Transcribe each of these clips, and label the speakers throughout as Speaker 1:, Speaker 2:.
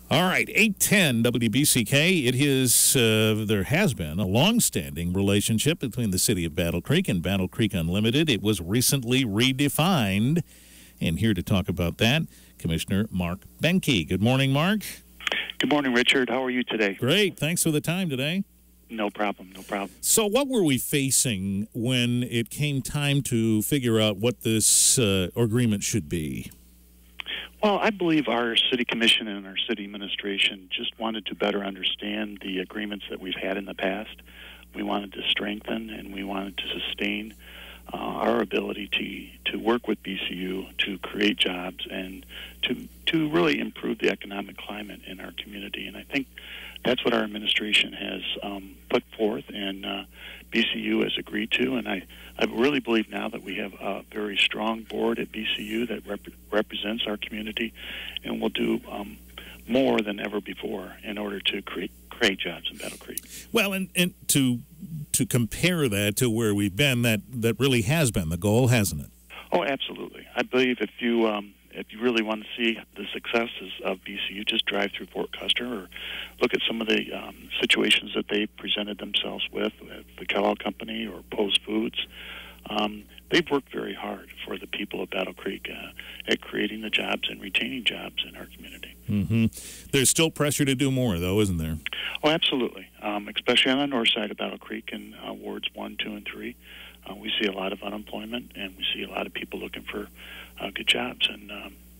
Speaker 1: All right, 810 WBCK. There has been a long-standing relationship between the city of Battle Creek and Battle Creek Unlimited. It was recently redefined. And here to talk about that, Commissioner Mark Behnke. Good morning, Mark.
Speaker 2: Good morning, Richard. How are you today?
Speaker 1: Great. Thanks for the time today.
Speaker 2: No problem, no problem.
Speaker 1: So what were we facing when it came time to figure out what this agreement should be?
Speaker 2: Well, I believe our city commission and our city administration just wanted to better understand the agreements that we've had in the past. We wanted to strengthen and we wanted to sustain our ability to work with BCU to create jobs and to really improve the economic climate in our community. And I think that's what our administration has put forth and BCU has agreed to. And I really believe now that we have a very strong board at BCU that represents our community and will do more than ever before in order to create jobs in Battle Creek.
Speaker 1: Well, and to compare that to where we've been, that really has been the goal, hasn't it?
Speaker 2: Oh, absolutely. I believe if you really want to see the successes of BCU, just drive through Fort Custer or look at some of the situations that they presented themselves with the Kellogg Company or Post Foods. They've worked very hard for the people of Battle Creek at creating the jobs and retaining jobs in our community.
Speaker 1: Mm-hmm. There's still pressure to do more, though, isn't there?
Speaker 2: Oh, absolutely, especially on the north side of Battle Creek in wards 1, 2, and 3. We see a lot of unemployment, and we see a lot of people looking for good jobs, and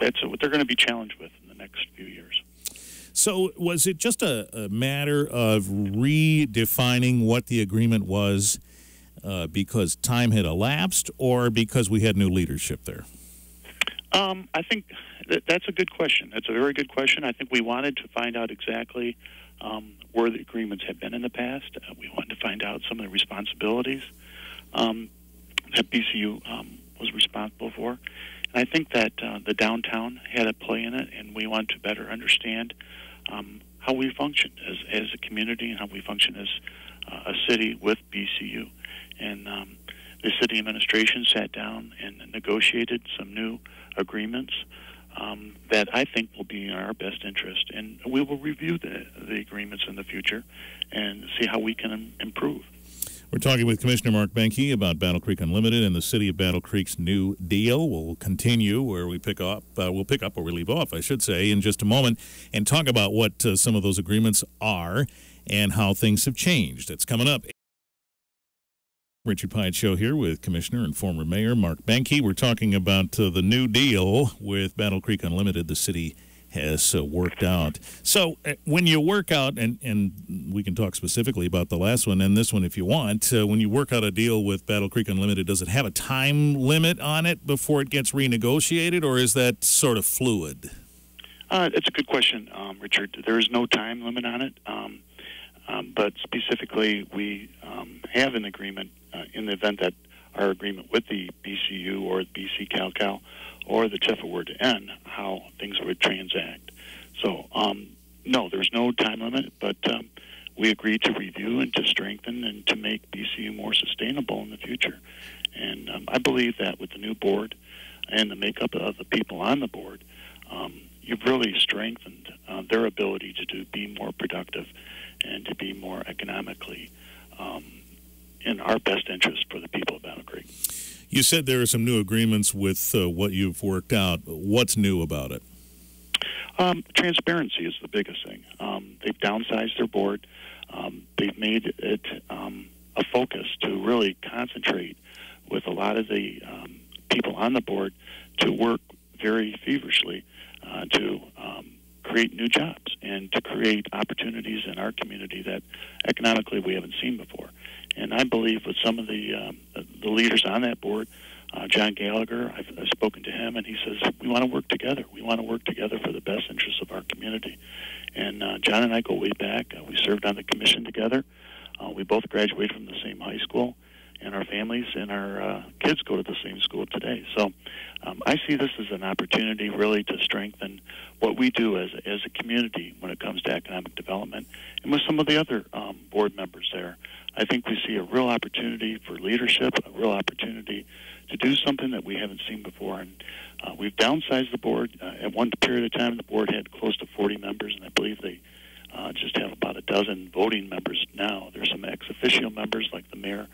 Speaker 2: that's what they're going to be challenged with in the next few years.
Speaker 1: So was it just a matter of redefining what the agreement was because time had elapsed or because we had new leadership there?
Speaker 2: I think that's a good question. That's a very good question. I think we wanted to find out exactly where the agreements had been in the past. We wanted to find out some of the responsibilities that BCU was responsible for. And I think that the downtown had a play in it, and we wanted to better understand how we function as a community and how we function as a city with BCU. And the city administration sat down and negotiated some new agreements that I think will be in our best interest. And we will review the agreements in the future and see how we can improve.
Speaker 1: We're talking with Commissioner Mark Behnke about Battle Creek Unlimited and the City of Battle Creek's new deal. We'll continue where we pick up. We'll pick up where we leave off, I should say, in just a moment, and talk about what some of those agreements are and how things have changed. It's coming up. Richard Piet Show here with Commissioner and former Mayor Mark Behnke. We're talking about the new deal with Battle Creek Unlimited. The city has worked out. So when you work out, and we can talk specifically about the last one and this one if you want, when you work out a deal with Battle Creek Unlimited, does it have a time limit on it before it gets renegotiated, or is that sort of fluid?
Speaker 2: It's a good question, Richard. There is no time limit on it, but specifically we have an agreement in the event that our agreement with the BCU or the BC Cal or the TIFA were to end, how things would transact. So, no, there's no time limit, but we agreed to review and to strengthen and to make BCU more sustainable in the future. And I believe that with the new board and the makeup of the people on the board, you've really strengthened their ability to be more productive and to be more economically in our best interest for the people of Battle Creek.
Speaker 1: You said there are some new agreements with what you've worked out. What's new about it?
Speaker 2: Transparency is the biggest thing. They've downsized their board. They've made it a focus to really concentrate with a lot of the people on the board to work very feverishly to create new jobs and to create opportunities in our community that economically we haven't seen before. And I believe with some of the leaders on that board, John Gallagher, I've spoken to him, and he says, we want to work together. We want to work together for the best interests of our community. And John and I go way back. We served on the commission together. We both graduated from the same high school. and our families and our kids go to the same school today. So I see this as an opportunity really to strengthen what we do as a community when it comes to economic development. And with some of the other board members there, I think we see a real opportunity for leadership, a real opportunity to do something that we haven't seen before. And we've downsized the board. At one period of time, the board had close to 40 members, and I believe they just have about a dozen voting members now. There's some ex officio members like the mayor,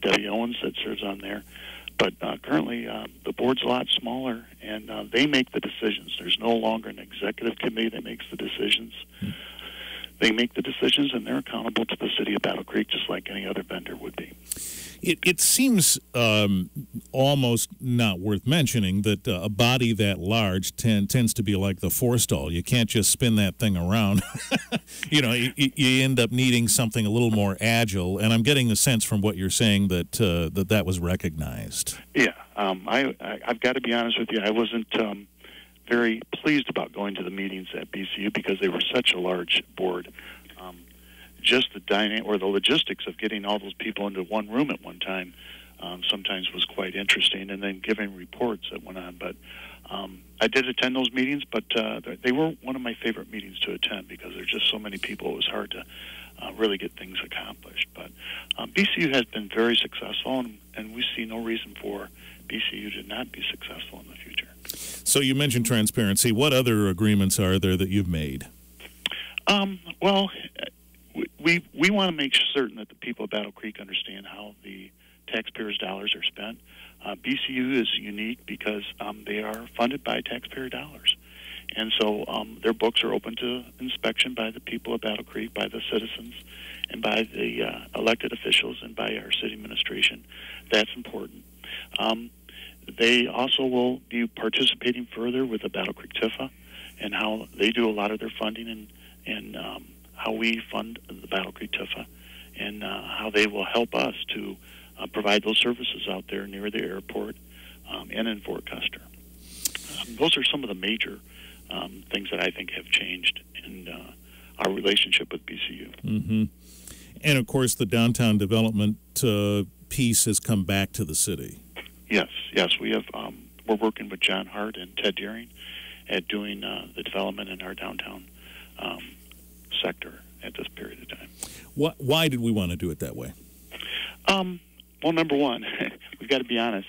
Speaker 2: Debbie Owens, that serves on there. But currently, the board's a lot smaller, and they make the decisions. There's no longer an executive committee that makes the decisions. They make the decisions, and they're accountable to the city of Battle Creek, just like any other vendor would be.
Speaker 1: It seems almost not worth mentioning that a body that large tends to be like the forestall. You can't just spin that thing around. You end up needing something a little more agile, and I'm getting the sense from what you're saying that that was recognized.
Speaker 2: Yeah, I've got to be honest with you. I wasn't very pleased about going to the meetings at BCU because they were such a large board. Just the logistics of getting all those people into one room at one time sometimes was quite interesting, and then giving reports that went on. But I did attend those meetings, but they were one of my favorite meetings to attend because there's just so many people. It was hard to really get things accomplished. But BCU has been very successful, and we see no reason for BCU to not be successful in the future.
Speaker 1: So you mentioned transparency. What other agreements are there that you've made?
Speaker 2: Well, we want to make certain that the people of Battle Creek understand how the taxpayers' dollars are spent. BCU is unique because they are funded by taxpayer dollars. And so their books are open to inspection by the people of Battle Creek, by the citizens, and by the elected officials, and by our city administration. That's important. They also will be participating further with the Battle Creek TIFA and how they do a lot of their funding and how we fund the Battle Creek TIFA and how they will help us to provide those services out there near the airport and in Fort Custer. Those are some of the major things that I think have changed in our relationship with BCU.
Speaker 1: Mm-hmm. And, of course, the downtown development piece has come back to the city. Yes,
Speaker 2: we have. We're working with John Hart and Ted Deering at doing the development in our downtown sector at this period of time.
Speaker 1: Why did we want to do it that way?
Speaker 2: Well, number one, we've got to be honest.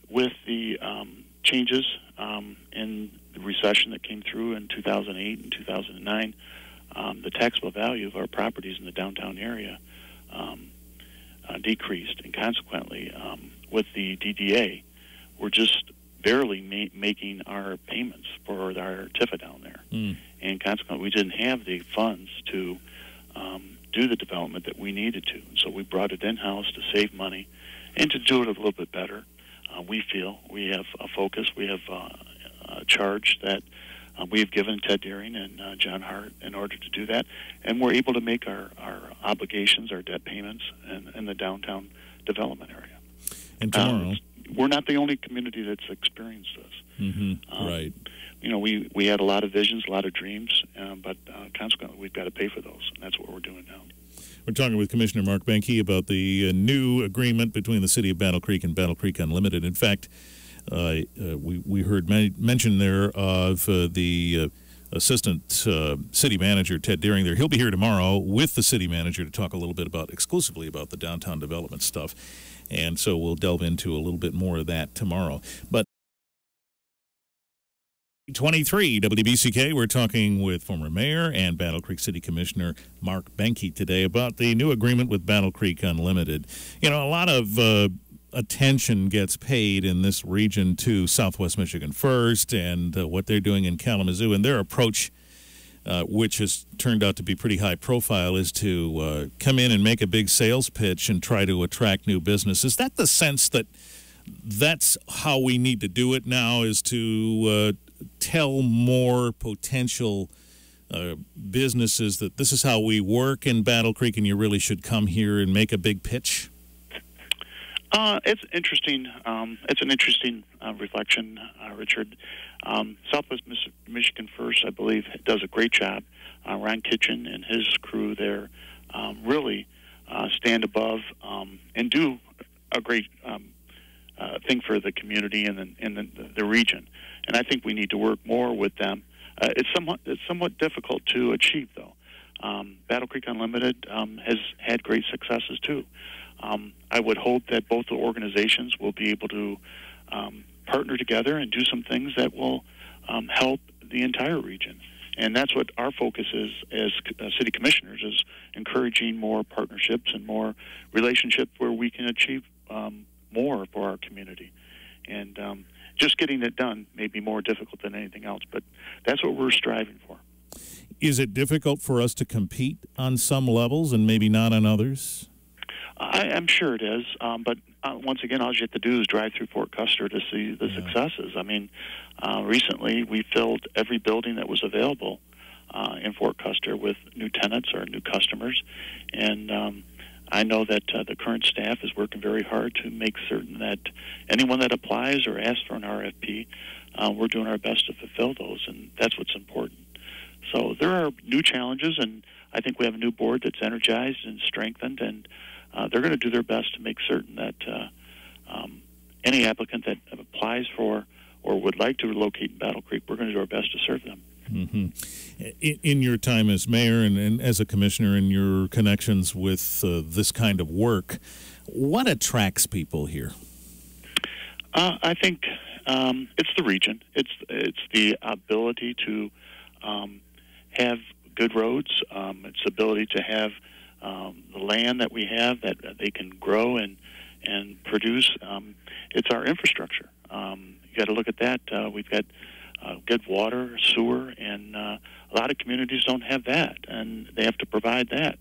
Speaker 2: With the changes in the recession that came through in 2008 and 2009, the taxable value of our properties in the downtown area decreased, and consequently, with the DDA, we're just barely making our payments for our TIFA down there. And consequently, we didn't have the funds to do the development that we needed to. And so we brought it in-house to save money and to do it a little bit better. We feel we have a focus. We have a charge that we have given Ted Deering and John Hart in order to do that. And we're able to make our obligations, our debt payments in the downtown development area.
Speaker 1: And tomorrow...
Speaker 2: we're not the only community that's experienced this.
Speaker 1: Mm-hmm. Right.
Speaker 2: We had a lot of visions, a lot of dreams, but consequently we've got to pay for those, and that's what we're doing now.
Speaker 1: We're talking with Commissioner Mark Behnke about the new agreement between the City of Battle Creek and Battle Creek Unlimited. In fact, we heard mention there of the Assistant City Manager, Ted Deering there. He'll be here tomorrow with the City Manager to talk a little bit exclusively about the downtown development stuff. And so we'll delve into a little bit more of that tomorrow. But 23 WBCK, we're talking with former Mayor and Battle Creek City Commissioner Mark Behnke today about the new agreement with Battle Creek Unlimited. A lot of attention gets paid in this region to Southwest Michigan First and what they're doing in Kalamazoo, and their approach, which has turned out to be pretty high profile, is to come in and make a big sales pitch and try to attract new business. Is that the sense that that's how we need to do it now, is to tell more potential businesses that this is how we work in Battle Creek and you really should come here and make a big pitch?
Speaker 2: It's interesting. It's an interesting reflection, Richard. Southwest Michigan First, I believe, does a great job. Ron Kitchen and his crew there really stand above and do a great thing for the community and the region. And I think we need to work more with them. It's somewhat difficult to achieve, though. Battle Creek Unlimited has had great successes, too. I would hope that both the organizations will be able to partner together and do some things that will help the entire region. And that's what our focus is as city commissioners, is encouraging more partnerships and more relationships where we can achieve more for our community. And just getting it done may be more difficult than anything else, but that's what we're striving for.
Speaker 1: Is it difficult for us to compete on some levels and maybe not on others?
Speaker 2: I'm sure it is, but once again, all you have to do is drive through Fort Custer to see the successes. I mean, recently we filled every building that was available in Fort Custer with new tenants or new customers, and I know that the current staff is working very hard to make certain that anyone that applies or asks for an RFP, we're doing our best to fulfill those, and that's what's important. So there are new challenges, and I think we have a new board that's energized and strengthened, and they're going to do their best to make certain that any applicant that applies for or would like to relocate in Battle Creek, we're going to do our best to serve them.
Speaker 1: Mm-hmm. In your time as mayor and as a commissioner and your connections with this kind of work, what attracts people here?
Speaker 2: I think it's the region. It's the ability to have good roads. It's the ability to have the land that we have that they can grow and produce. It's our infrastructure. You got to look at that. We've got good water, sewer, and a lot of communities don't have that, and they have to provide that.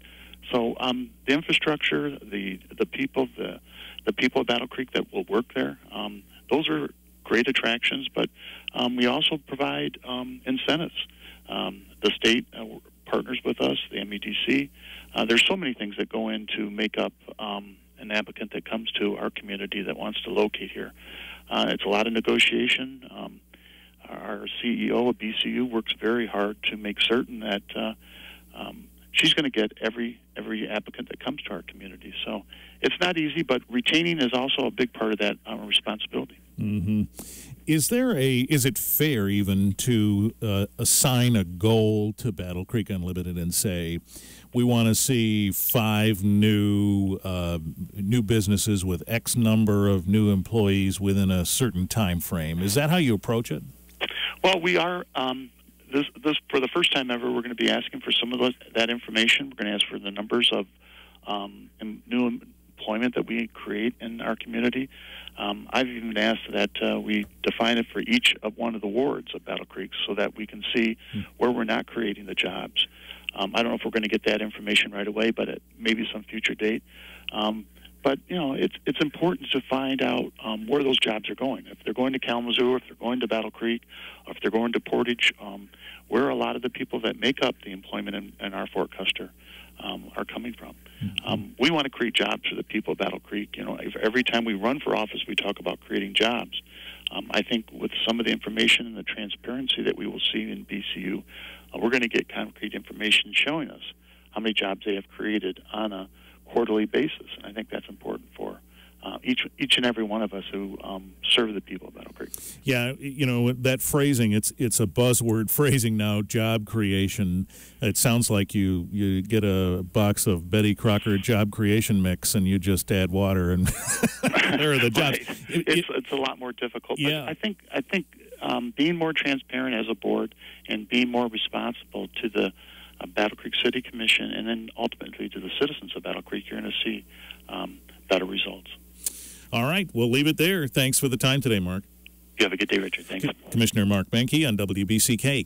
Speaker 2: So the infrastructure, the people, the people of Battle Creek that will work there, those are great attractions. But we also provide incentives. The state partners with us, the MEDC. There's so many things that go in to make up an applicant that comes to our community that wants to locate here. It's a lot of negotiation. Our CEO of BCU works very hard to make certain that she's going to get every applicant that comes to our community. So it's not easy, but retaining is also a big part of that responsibility.
Speaker 1: Mm-hmm. Is it fair even to assign a goal to Battle Creek Unlimited and say, we want to see 5 new businesses with X number of new employees within a certain time frame? Is that how you approach it?
Speaker 2: Well, we are. This for the first time ever, we're going to be asking for some of that information. We're going to ask for the numbers of new employment that we create in our community. I've even asked that we define it for each of one of the wards of Battle Creek so that we can see where we're not creating the jobs. I don't know if we're going to get that information right away, but at maybe some future date. But, you know, it's important to find out where those jobs are going. If they're going to Kalamazoo, if they're going to Battle Creek, or if they're going to Portage, where a lot of the people that make up the employment in our Fort Custer are coming from. We want to create jobs for the people of Battle Creek. You know, every time we run for office, we talk about creating jobs. I think with some of the information and the transparency that we will see in BCU, we're going to get concrete information showing us how many jobs they have created on a quarterly basis, and I think that's important for each and every one of us who serve the people of Battle Creek.
Speaker 1: Yeah, you know, that phrasing, it's a buzzword phrasing now, job creation. It sounds like you get a box of Betty Crocker job creation mix and you just add water and there are the jobs.
Speaker 2: Right. It's a lot more difficult.
Speaker 1: Yeah.
Speaker 2: But I think being more transparent as a board and being more responsible to the Battle Creek City Commission and then ultimately to the citizens of Battle Creek, you're going to see better results.
Speaker 1: All right, we'll leave it there. Thanks for the time today, Mark.
Speaker 2: You have a good day, Richard. Thanks.
Speaker 1: Commissioner Mark Behnke on WBCK.